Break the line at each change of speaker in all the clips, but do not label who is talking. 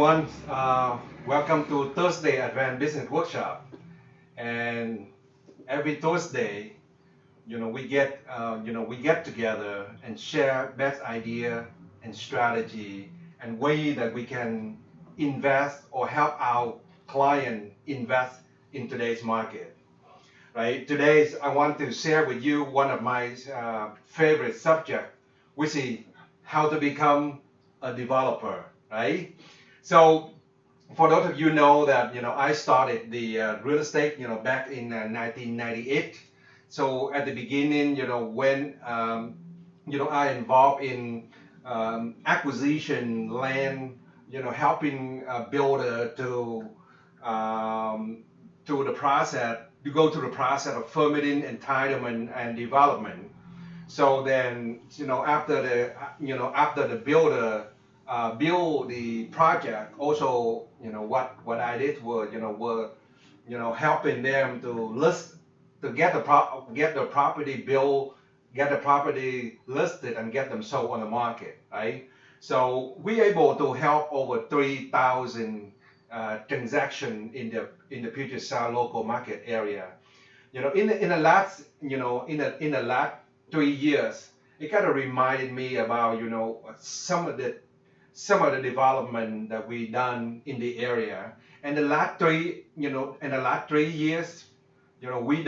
everyone. Welcome to Thursday Advanced Business Workshop. And every Thursday, we get together and share best idea and strategy and way that we can invest or help our client invest in today's market. Right? Today, I want to share with you one of my favorite subject, which is how to become a developer. Right? So for those of you know that I started the real estate back in 1998. So at the beginning, when I involved in acquisition land, helping a builder to the process to go through the process of permitting, entitlement, and development. So then, after the builder build the project, also, what I did was, helping them to list, to get the property built, get the property listed, and get them sold on the market, right? So we able to help over 3,000 transaction in the Puget Sound local market area. In the last, in the last 3 years, it kind of reminded me about, some of the development that we done in the area. And in the last 3 years, we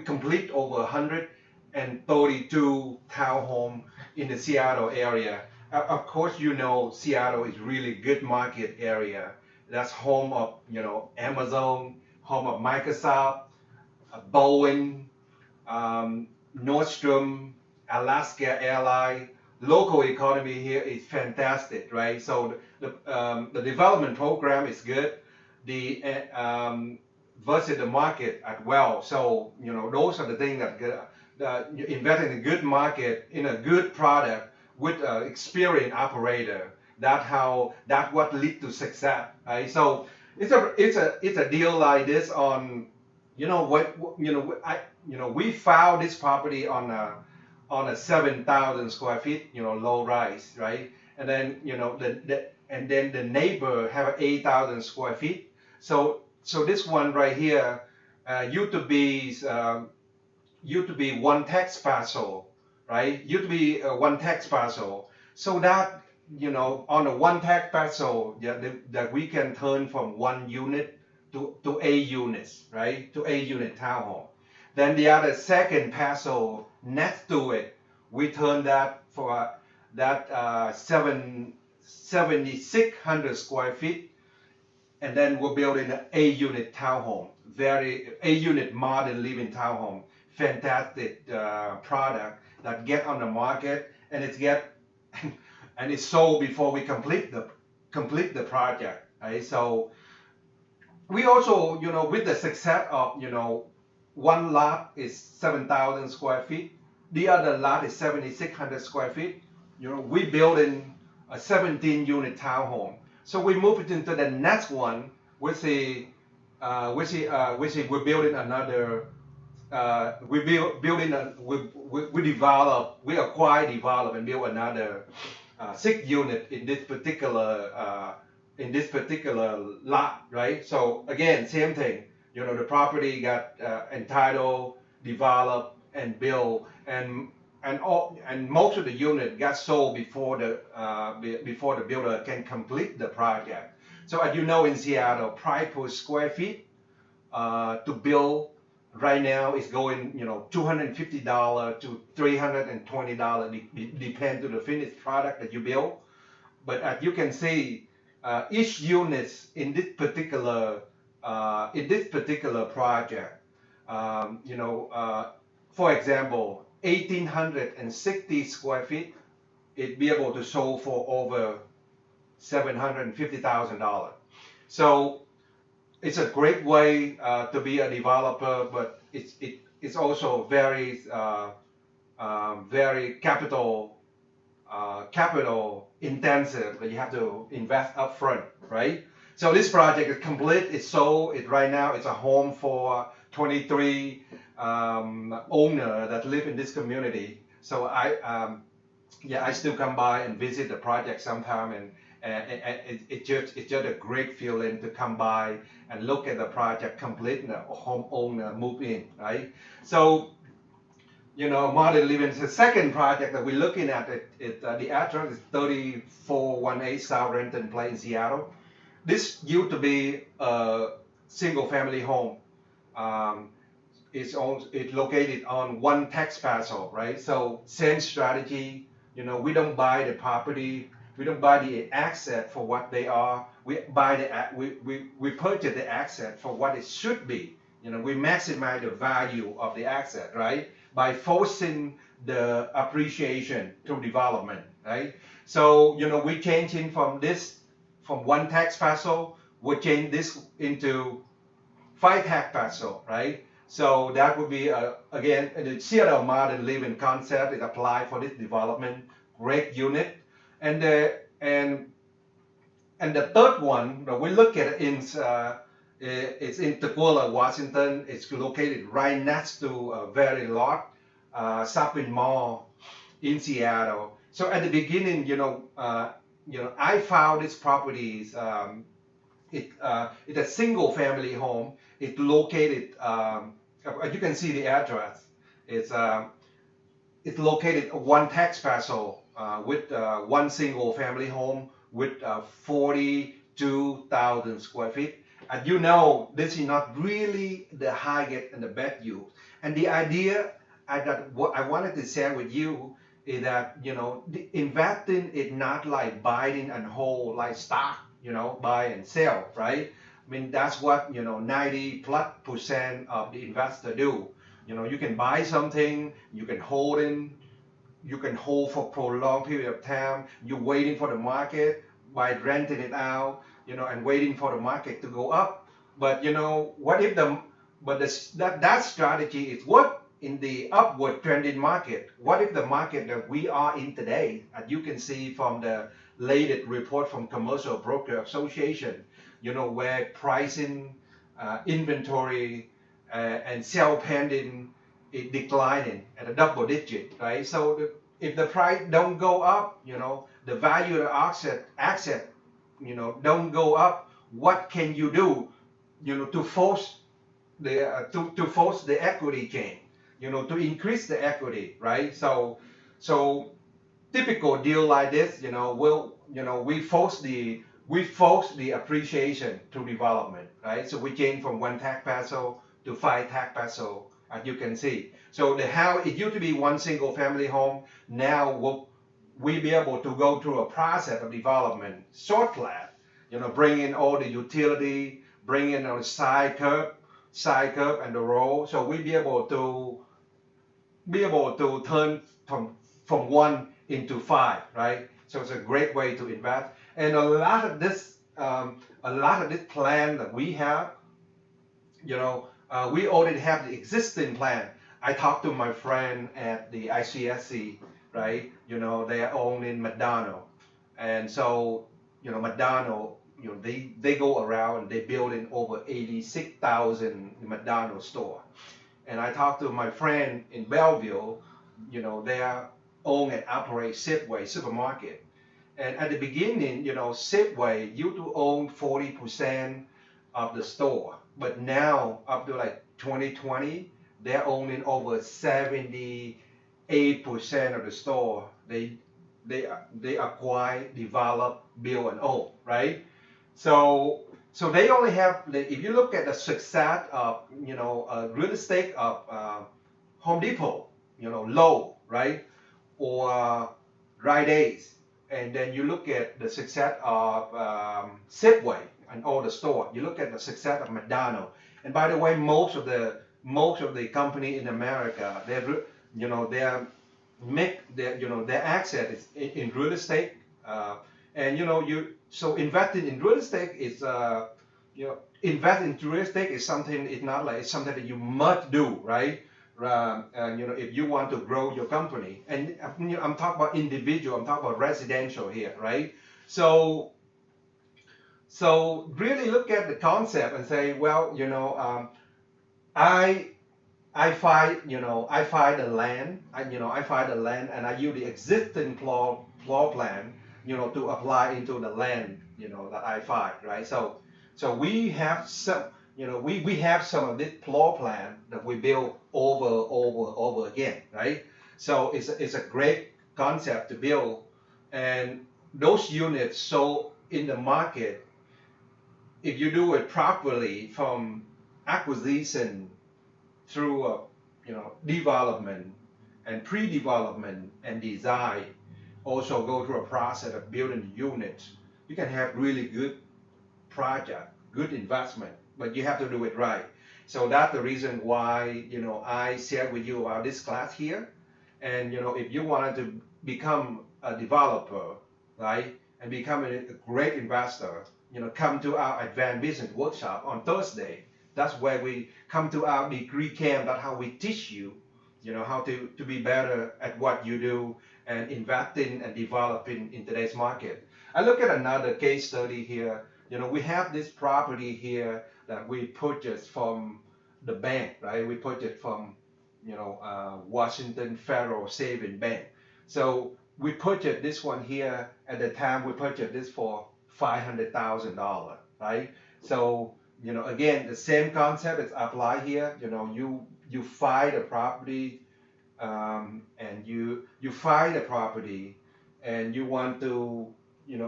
complete over 132 townhome in the Seattle area. Of course, Seattle is really good market area. That's home of, Amazon, home of Microsoft, Boeing, Nordstrom, Alaska Airlines. Local economy here is fantastic, right? So the development program is good. The versus the market as well. So those are the things that invest in a good market, in a good product with an experienced operator. That's what leads to success, right? So it's a deal like this on, we found this property on a 7,000 square feet, low rise, right? And then, and then the neighbor have 8,000 square feet. So this one right here used to be one tax parcel, right? Used to be one tax parcel. So that, on a one tax parcel, that we can turn from one unit to 8 units, right? To 8 unit townhome. Then the other second parcel next to it, we turn that for that 7,600 square feet, and then we're building an 8 unit townhome, 8 unit modern living townhome, fantastic product that get on the market, and and it's sold before we complete the project, right? So we also, with the success of, one lot is 7,000 square feet. The other lot is 7,600 square feet. We building a 17-unit townhome. So we move it into the next one, we're building another. We acquire, develop, and build another 6 unit in this particular lot, right? So again, same thing. The property got entitled, developed, and built, and most of the unit got sold before the builder can complete the project. So as you know, in Seattle, price per square feet to build right now is going, $250 to $320, depend to the finished product that you build. But as you can see, each unit in this particular project, for example, 1,860 square feet, it'd be able to sell for over $750,000. So it's a great way to be a developer, but it's also very capital intensive, that you have to invest upfront, right? So this project is complete. It's sold. Right now it's a home for 23 owner that live in this community. So I still come by and visit the project sometime, and it's just a great feeling to come by and look at the project complete and the homeowner move in, right? So modern living is the second project that we're looking at. The address is 3418 South Renton Place in Seattle. This used to be a single family home. Um, it's located on one tax parcel, right? So same strategy. We don't buy the property, we don't buy the asset for what they are. We buy we purchase the asset for what it should be. We maximize the value of the asset, right? By forcing the appreciation through development, right? So we changing from one tax parcel, we change this into 5 tax parcel, right? So that would be again the Seattle modern living concept is applied for this development. Great unit, and the third one that we look at it's in Tukwila, Washington. It's located right next to a very large shopping mall in Seattle. So at the beginning, I found this properties. It's a single family home. It's located. You can see the address. It's located one tax parcel with one single family home with 42,000 square feet. And this is not really the highest and the best use. And the idea what I wanted to share with you is that the investing is not like buying and hold like stock, buy and sell, right? I mean that's what 90+% of the investor do. You can buy something, you can hold for prolonged period of time. You're waiting for the market by renting it out, and waiting for the market to go up. But what if that strategy is what in the upward trending market? What if the market that we are in today, as you can see from the latest report from Commercial Broker Association, where pricing, inventory, and sale pending is declining at a double digit, right? So if the price don't go up, the value of the asset, don't go up, what can you do, to force to force the equity chain, to increase the equity, right? So typical deal like this, we force the appreciation through development, right? So we change from one tax parcel to 5 tax parcel, as you can see. So the house, it used to be one single family home. Now we'll be able to go through a process of development, short plan, bring in all the utility, bring in the side curb and the road. So we'll be able to turn from 1 into 5, right? So it's a great way to invest. And a lot of this plan that we have, we already have the existing plan. I talked to my friend at the ICSC, right? They are owned in McDonald, and so McDonald, they go around and they build in over 86,000 McDonald's store. And I talked to my friend in Belleville, they are own and operate Safeway supermarket. And at the beginning, Safeway used to own 40% of the store, but now up to like 2020, they're owning over 78% of the store. They acquire, develop, build, and own, right? So they only have, if you look at the success of real estate of Home Depot, Lowe's, right, or Rite Aid, and then you look at the success of Safeway and all the store. You look at the success of McDonald's. And by the way, most of the company in America, their asset is in real estate, and so investing in real estate is invest in real estate is something. It's not like it's something that you must do, right? And if you want to grow your company, and I'm talking about individual, I'm talking about residential here, right? So really look at the concept and say, well, I find the land, and I use the existing floor plan to apply into the land, that I find, right? So we have some, we have some of this floor plan that we build over again, right? So it's a great concept to build, and those units sold in the market, if you do it properly from acquisition through development and pre-development and design, also go through a process of building units, you can have really good project, good investment, but you have to do it right. So that's the reason why I share with you about this class here. And if you wanted to become a developer, right, and become a great investor, come to our advanced business workshop on Thursday. That's where we come to our degree camp. That's how we teach you, how to be better at what you do and investing and developing in today's market. I look at another case study here. We have this property here that we purchased from the bank, right? We purchased from, Washington Federal Savings Bank. So we purchased this one here. At the time, we purchased this for $500,000, right? So, again, the same concept is applied here. You find a property, and you find a property, and you want to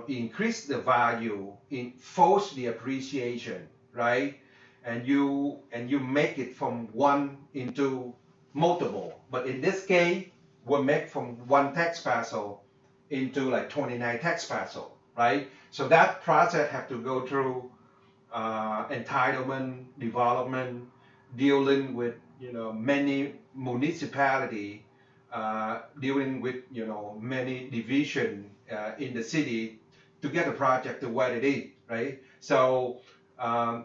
increase the value, force the appreciation, right? And you make it from one into multiple. But in this case, we'll make from one tax parcel into like 29 tax parcel, right? So that process have to go through entitlement, development, dealing with many municipality, dealing with many division in the city to get the project to what it is, right? So I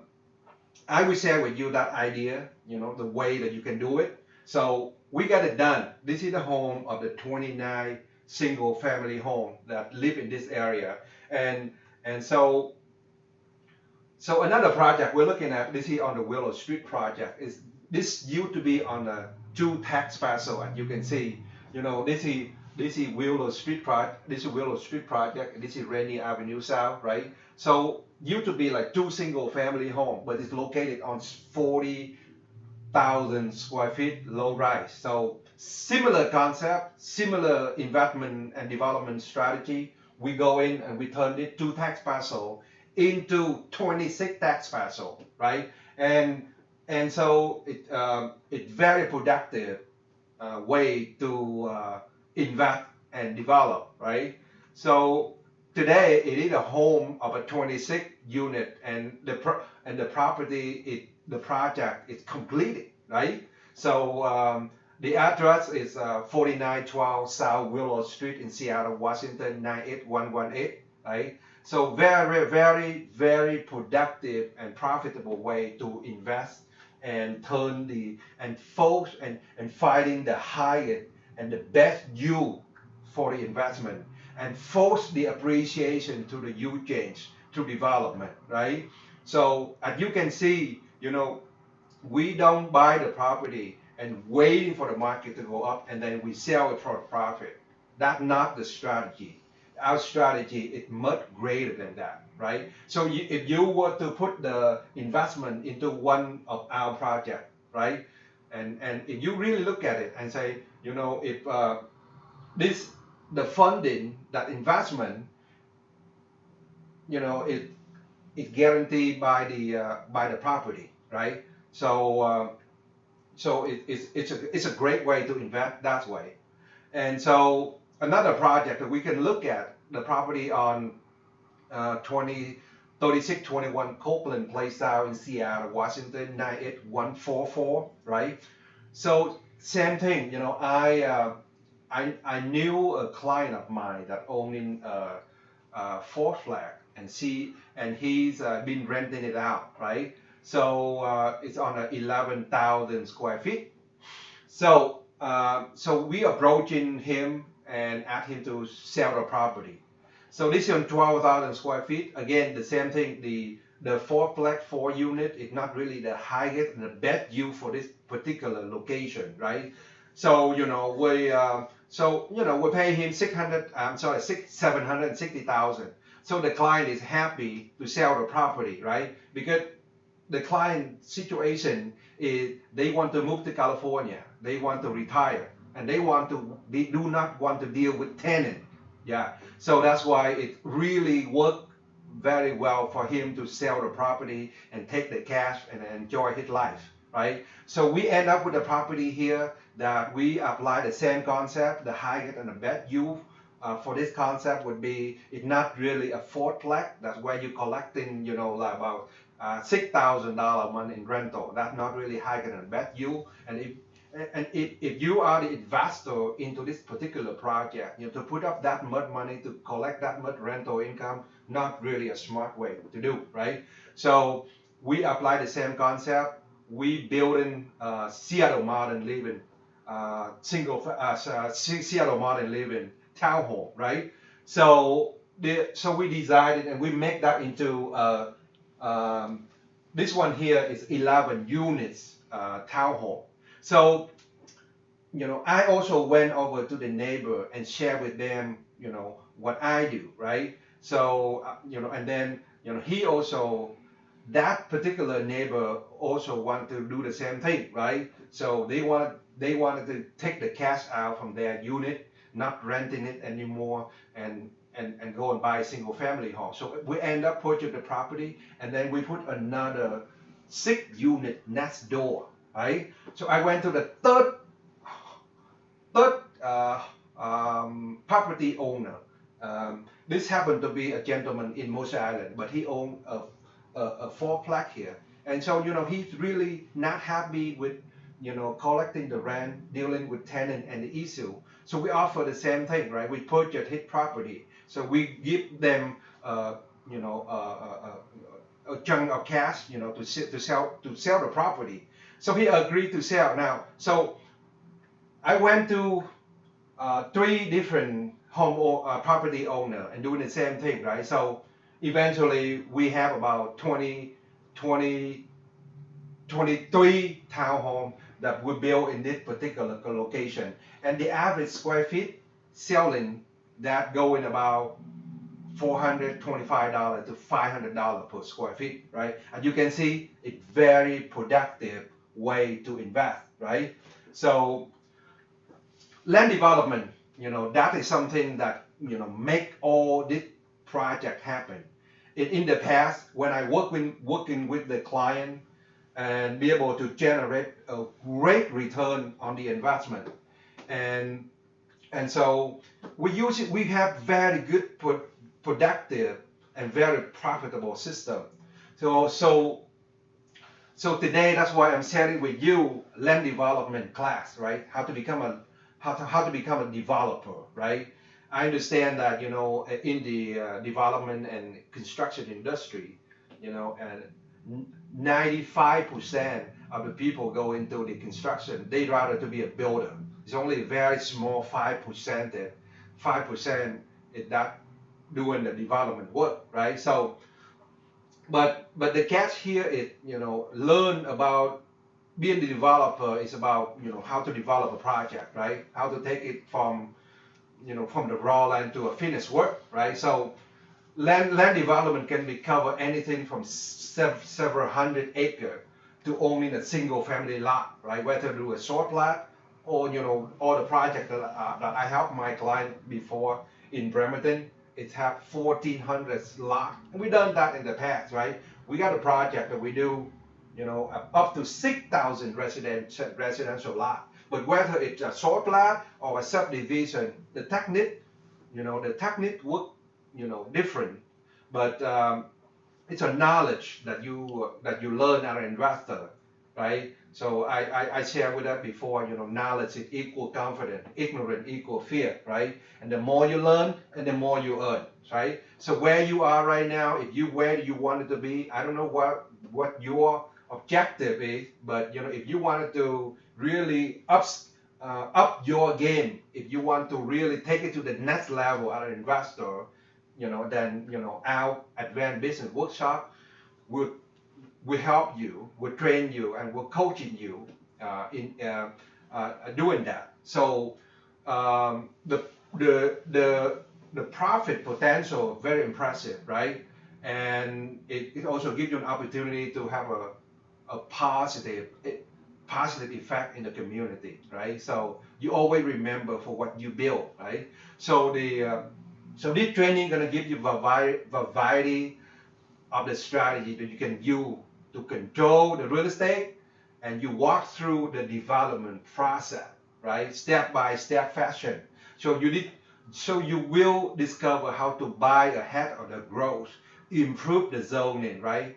will share with you that idea, the way that you can do it. So we got it done. This is the home of the 29 single family home that live in this area, and so another project we're looking at, this is on the Willow Street project, is this used to be on the 2 tax parcel, and you can see, this is Willow Street project, this is Willow Street project, and this is Rainy Avenue South, right? So used to be like 2 single family home, but it's located on 40,000 square feet low rise. So similar concept, similar investment and development strategy. We go in and we turn it 2 tax parcel into 26 tax parcel, right? And so it's very productive way to invest and develop, right? So today it is a home of a 26 unit, and the property, the project is completed, right? So the address is 4912 South Willow Street in Seattle, Washington 98118, right? So very, very, very productive and profitable way to invest and turn and finding the highest and the best yield for the investment, and force the appreciation to the yield change to development, right? So as you can see, we don't buy the property and waiting for the market to go up and then we sell it for a profit. That's not the strategy. Our strategy is much greater than that, right? So if you were to put the investment into one of our projects, right, and if you really look at it and say, if the funding, that investment, it's guaranteed by the property, right? So it's a great way to invest that way. And so another project that we can look at, the property on 3621 Copeland Place South in Seattle, Washington 98144, right? So same thing, I knew a client of mine that owning a 4 flat, and he's been renting it out, right? So it's on 11,000 square feet. So we approaching him and asked him to sell the property. So this is on 12,000 square feet. Again, the same thing. The 4 flat 4 unit is not really the highest and the best yield for this particular location, right? So So we pay him 760,000. So the client is happy to sell the property, right? Because the client situation is they want to move to California, they want to retire, and they do not want to deal with tenant. Yeah, so that's why it really worked very well for him to sell the property and take the cash and enjoy his life, right? So we end up with a property here that we apply the same concept, the Hyatt and the bed use. For this concept would be it's not really a fourplex. That's where you're collecting, like about $6,000 a month in rental. That's not really Hyatt and bed use. And if you are the investor into this particular project, to put up that much money to collect that much rental income, not really a smart way to do, right? So we apply the same concept. We build in Seattle modern living, Seattle modern living townhome, right? So we decided and we make that into this one here is 11 units townhome. So I also went over to the neighbor and share with them, what I do, right? So, and then, he also, that particular neighbor also want to do the same thing, right? So they wanted to take the cash out from their unit, not renting it anymore, and go and buy a single family home. So we end up purchasing the property, and then we put another 6 unit next door, right? So I went to the third property owner. This happened to be a gentleman in Moshe Island, but he owned a fourplex here. And so, he's really not happy with, collecting the rent, dealing with tenant and the issue. So we offer the same thing, right? We purchase his property. So we give them, a chunk of cash, to sell the property. So he agreed to sell. Now, so I went to 3 different property owner and doing the same thing, right? So eventually we have about 23 townhome that we built in this particular location, and the average square feet selling that going about $425 to $500 per square feet, right? And you can see it's very productive way to invest, right? So land development, that is something that, make all this project happen. In the past, when I working with the client and be able to generate a great return on the investment, and so we have very good productive and very profitable system. So today that's why I'm sharing with you land development class, right? How to become a developer, right? I understand that in the development and construction industry, and 95% of the people go into the construction. They rather to be a builder. It's only a very small 5% is that doing the development work, right? So, but the catch here is learn about being the developer is about how to develop a project, right? How to take it from from the raw land to a finished work, right? So land development can be cover anything from several hundred acres to owning a single family lot, right? Whether do a short lot or all the project that I helped my client before in Bremerton, it have 1,400 lot, and we done that in the past, right? We got a project that we do up to 6,000 residential lot. But whether it's a short lot or a subdivision, the technique work, different. But it's a knowledge that you learn as an investor, right? So I shared with that before. Knowledge is equal confidence, ignorance equal fear, right? And the more you learn, and the more you earn, right? So where you are right now, where you wanted to be, I don't know what your objective is, but if you wanted to really up your game, if you want to really take it to the next level as an investor, then our advanced business workshop will help you, will train you, and will coaching you in doing that. So the the profit potential very impressive, right? And it also gives you an opportunity to have a positive effect in the community, right? So you always remember for what you build, right? So so this training gonna give you variety of the strategy that you can use to control the real estate, and you walk through the development process, right, step by step fashion. So you will discover how to buy ahead of the growth, improve the zoning, right,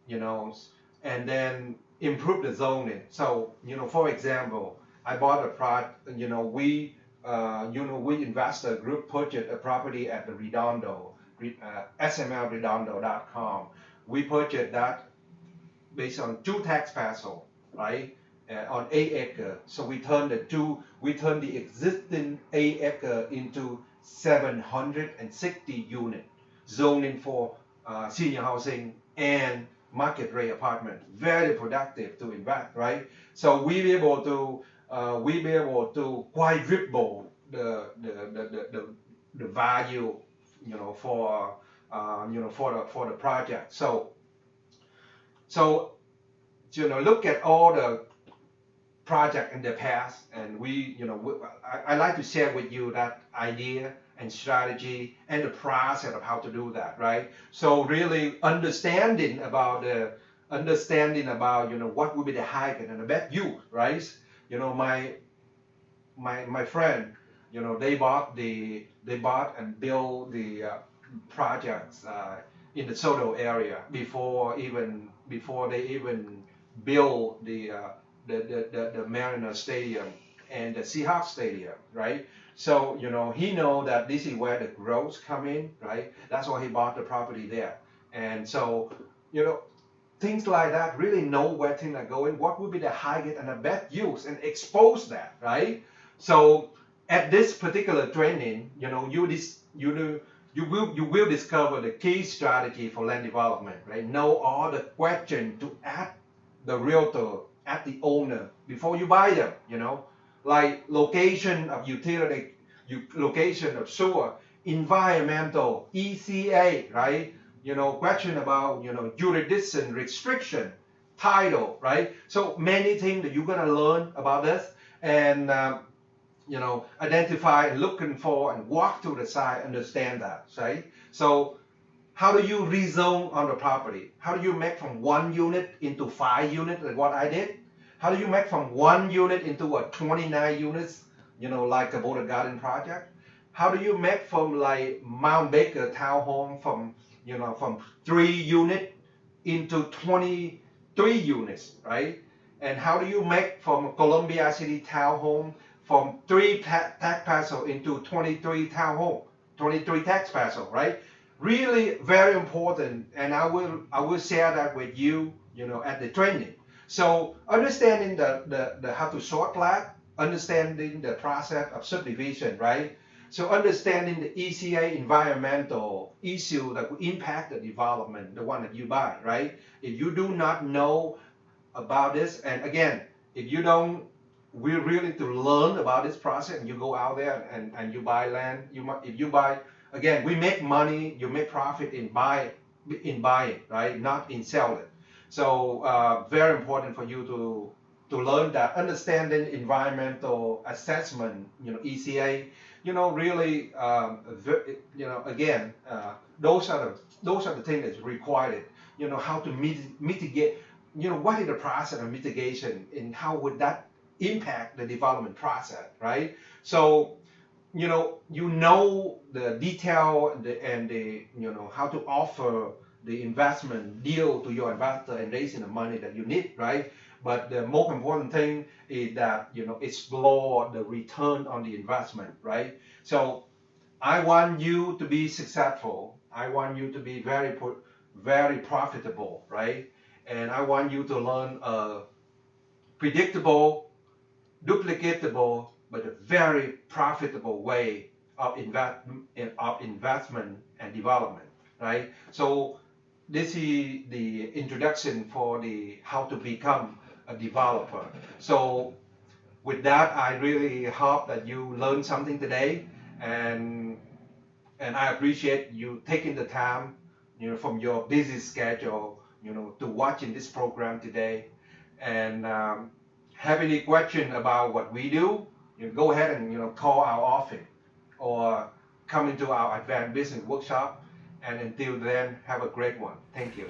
you know, and then improve the zoning. So for example, I bought a product, we investor group purchased a property at the Redondo, smlredondo.com. We purchased that based on 2 tax parcel, right? On 8 acre. So we turned the existing 8 acre into 760 unit zoning for senior housing and market rate apartment. Very productive to invest, right? So we be able to quadruple the value, for the project. So look at all the project in the past, and I like to share with you that idea and strategy and the process of how to do that, right? So really understanding about what would be the highest and the best use, right? My friend, they bought and built the projects in the Soto area before they even build the Mariner Stadium and the Seahawks Stadium, right? So he know that this is where the growth come in, right? That's why he bought the property there. And so things like that, really know where things are going, what would be the highest and the best use, and expose that, right? So at this particular training, you will discover the key strategy for land development, right? Know all the questions to ask the realtor, ask the owner before you buy them, like location of utility, location of sewer, environmental, ECA, right? Question about, jurisdiction, restriction, title, right? So many things that you're gonna learn about this, and identify and looking for and walk to the side, understand that, right? So how do you rezone on the property? How do you make from 1 unit into 5 units, like what I did? How do you make from 1 unit into a 29 units, like a Boulder Garden project? How do you make from like Mount Baker townhome from 3 unit into 23 units, right? And how do you make from Columbia City townhome from 3 tax parcel into 23 townhome, 23 tax parcel, right? Really very important, and I will share that with you, at the training. So understanding the how to sort plat, understanding the process of subdivision, right? So understanding the ECA environmental issue that will impact the development, the one that you buy, right? If you do not know about this, and again, if you don't, we're really to learn about this process, and you go out there and you buy land, if you buy, again, we make money, you make profit in buying, right? Not in selling. So very important for you to learn that, understanding environmental assessment, ECA, really, again, those are the things that's required. How to mitigate, what is the process of mitigation, and how would that impact the development process, right? So the detail and the how to offer the investment deal to your investor and raising the money that you need, right? But the most important thing is that explore the return on the investment, right? So I want you to be successful. I want you to be very profitable, right? And I want you to learn a predictable, duplicatable, but a very profitable way of investment and development, right? So this is the introduction for the how to become a developer. So with that, I really hope that you learned something today, and I appreciate you taking the time, from your busy schedule, to watch in this program today. And have any question about what we do, go ahead and call our office or come into our advanced business workshop. And until then, have a great one. Thank you.